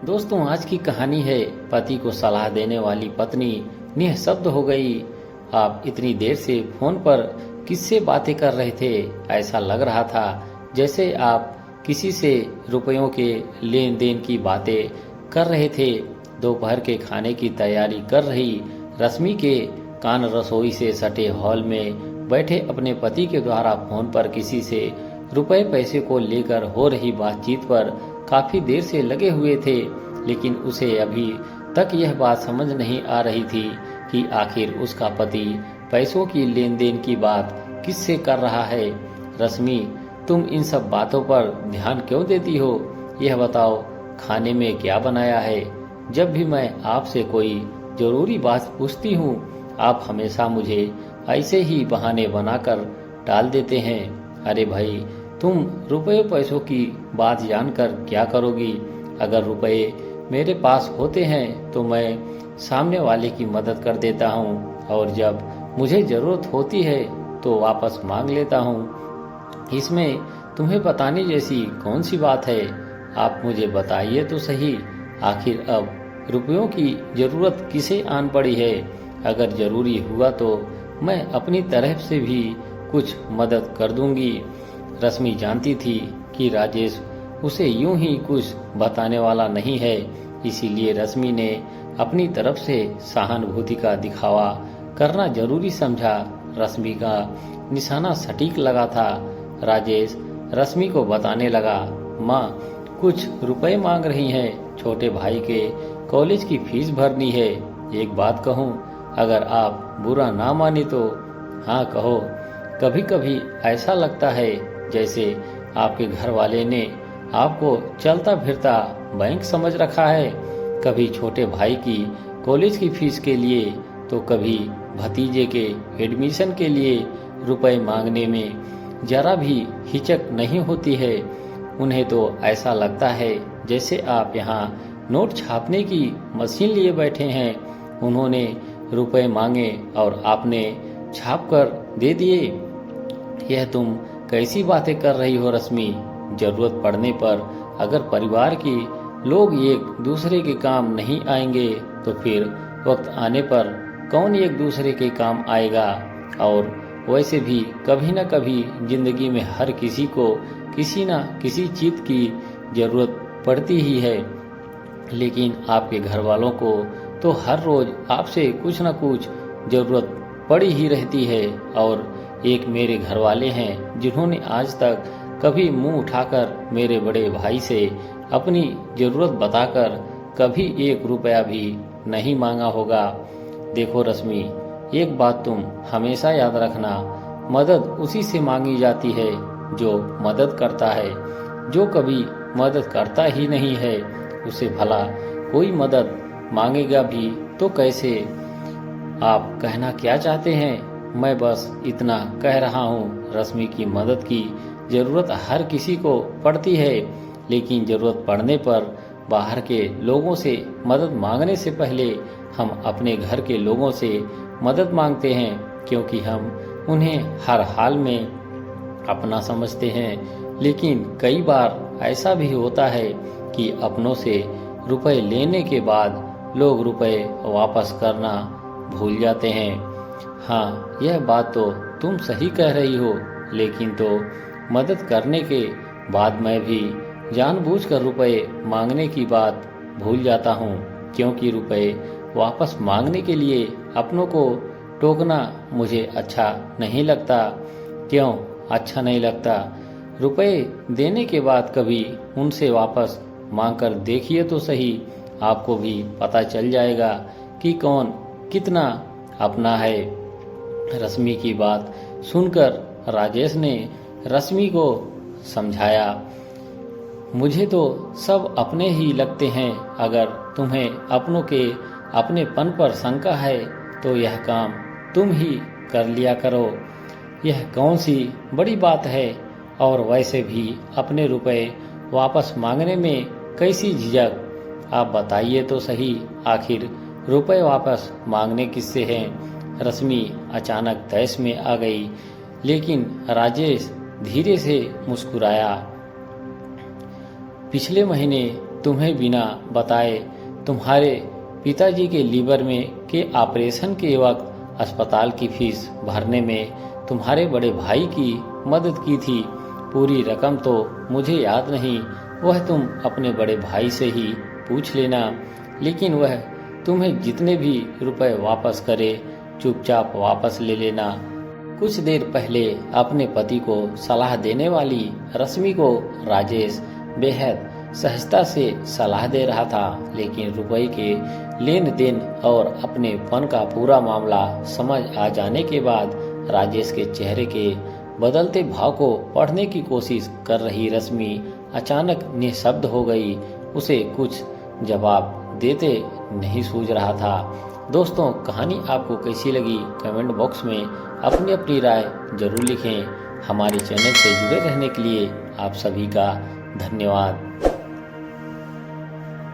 दोस्तों, आज की कहानी है पति को सलाह देने वाली पत्नी निःशब्द हो गई। आप इतनी देर से फोन पर किससे बातें कर रहे थे? ऐसा लग रहा था जैसे आप किसी से रुपयों के लेन देन की बातें कर रहे थे। दोपहर के खाने की तैयारी कर रही रश्मि के कान रसोई से सटे हॉल में बैठे अपने पति के द्वारा फोन पर किसी से रुपए पैसे को लेकर हो रही बातचीत पर काफी देर से लगे हुए थे। लेकिन उसे अभी तक यह बात समझ नहीं आ रही थी कि आखिर उसका पति पैसों की लेन देन की बात किससे कर रहा है। रश्मि, तुम इन सब बातों पर ध्यान क्यों देती हो? यह बताओ, खाने में क्या बनाया है? जब भी मैं आपसे कोई जरूरी बात पूछती हूँ, आप हमेशा मुझे ऐसे ही बहाने बनाकर टाल देते हैं। अरे भाई, तुम रुपये पैसों की बात जानकर क्या करोगी? अगर रुपए मेरे पास होते हैं तो मैं सामने वाले की मदद कर देता हूँ, और जब मुझे जरूरत होती है तो वापस मांग लेता हूँ। इसमें तुम्हें बताने जैसी कौन सी बात है? आप मुझे बताइए तो सही, आखिर अब रुपयों की जरूरत किसे आन पड़ी है? अगर जरूरी हुआ तो मैं अपनी तरफ से भी कुछ मदद कर दूंगी। रश्मि जानती थी कि राजेश उसे यूं ही कुछ बताने वाला नहीं है, इसीलिए रश्मि ने अपनी तरफ से सहानुभूति का दिखावा करना जरूरी समझा। रश्मि का निशाना सटीक लगा था। राजेश रश्मि को बताने लगा, माँ कुछ रुपए मांग रही हैं, छोटे भाई के कॉलेज की फीस भरनी है। एक बात कहूँ, अगर आप बुरा ना माने तो? हाँ कहो। कभी कभी ऐसा लगता है जैसे आपके घर वाले ने आपको चलता फिरता बैंक समझ रखा है। कभी छोटे भाई की कॉलेज की फीस के लिए तो कभी भतीजे के एडमिशन के लिए रुपए मांगने में जरा भी हिचक नहीं होती है। उन्हें तो ऐसा लगता है जैसे आप यहाँ नोट छापने की मशीन लिए बैठे हैं। उन्होंने रुपए मांगे और आपने छाप कर दे दिए। यह तुम कैसी बातें कर रही हो रश्मि? जरूरत पड़ने पर अगर परिवार की लोग एक दूसरे के काम नहीं आएंगे तो फिर वक्त आने पर कौन एक दूसरे के काम आएगा? और वैसे भी कभी न कभी जिंदगी में हर किसी को किसी न किसी चीज की जरूरत पड़ती ही है। लेकिन आपके घर वालों को तो हर रोज आपसे कुछ न कुछ जरूरत पड़ी ही रहती है। और एक मेरे घर वाले हैं जिन्होंने आज तक कभी मुंह उठाकर मेरे बड़े भाई से अपनी जरूरत बताकर कभी एक रुपया भी नहीं मांगा होगा। देखो रश्मि, एक बात तुम हमेशा याद रखना, मदद उसी से मांगी जाती है जो मदद करता है। जो कभी मदद करता ही नहीं है उसे भला कोई मदद मांगेगा भी तो कैसे? आप कहना क्या चाहते हैं? मैं बस इतना कह रहा हूँ, रश्मि की मदद की जरूरत हर किसी को पड़ती है, लेकिन जरूरत पड़ने पर बाहर के लोगों से मदद मांगने से पहले हम अपने घर के लोगों से मदद मांगते हैं, क्योंकि हम उन्हें हर हाल में अपना समझते हैं। लेकिन कई बार ऐसा भी होता है कि अपनों से रुपए लेने के बाद लोग रुपए वापस करना भूल जाते हैं। हाँ, यह बात तो तुम सही कह रही हो, लेकिन तो मदद करने के बाद मैं भी जानबूझकर रुपए मांगने की बात भूल जाता हूँ, क्योंकि रुपए वापस मांगने के लिए अपनों को टोकना मुझे अच्छा नहीं लगता। क्यों अच्छा नहीं लगता? रुपए देने के बाद कभी उनसे वापस मांगकर देखिए तो सही, आपको भी पता चल जाएगा कि कौन कितना अपना है। रश्मि की बात सुनकर राजेश ने रश्मि को समझाया, मुझे तो सब अपने ही लगते हैं। अगर तुम्हें अपनों के अपनेपन पर शंका है तो यह काम तुम ही कर लिया करो। यह कौन सी बड़ी बात है? और वैसे भी अपने रुपए वापस मांगने में कैसी झिझक? आप बताइए तो सही, आखिर रुपए वापस मांगने किससे हैं? रश्मि अचानक तैश में आ गई, लेकिन राजेश धीरे से मुस्कुराया। पिछले महीने तुम्हें बिना बताए तुम्हारे पिताजी के लीवर में के ऑपरेशन के वक्त अस्पताल की फीस भरने में तुम्हारे बड़े भाई की मदद की थी। पूरी रकम तो मुझे याद नहीं, वह तुम अपने बड़े भाई से ही पूछ लेना, लेकिन वह तुम्हें जितने भी रुपए वापस करे चुपचाप वापस ले लेना। कुछ देर पहले अपने पति को सलाह देने वाली रश्मि को राजेश बेहद सहजता से सलाह दे रहा था, लेकिन रुपए के लेन देन और अपने पन का पूरा मामला समझ आ जाने के बाद राजेश के चेहरे के बदलते भाव को पढ़ने की कोशिश कर रही रश्मि अचानक निःशब्द हो गई। उसे कुछ जवाब देते नहीं सूझ रहा था। दोस्तों, कहानी आपको कैसी लगी कमेंट बॉक्स में अपनी अपनी राय जरूर लिखें। हमारे चैनल से जुड़े रहने के लिए आप सभी का धन्यवाद।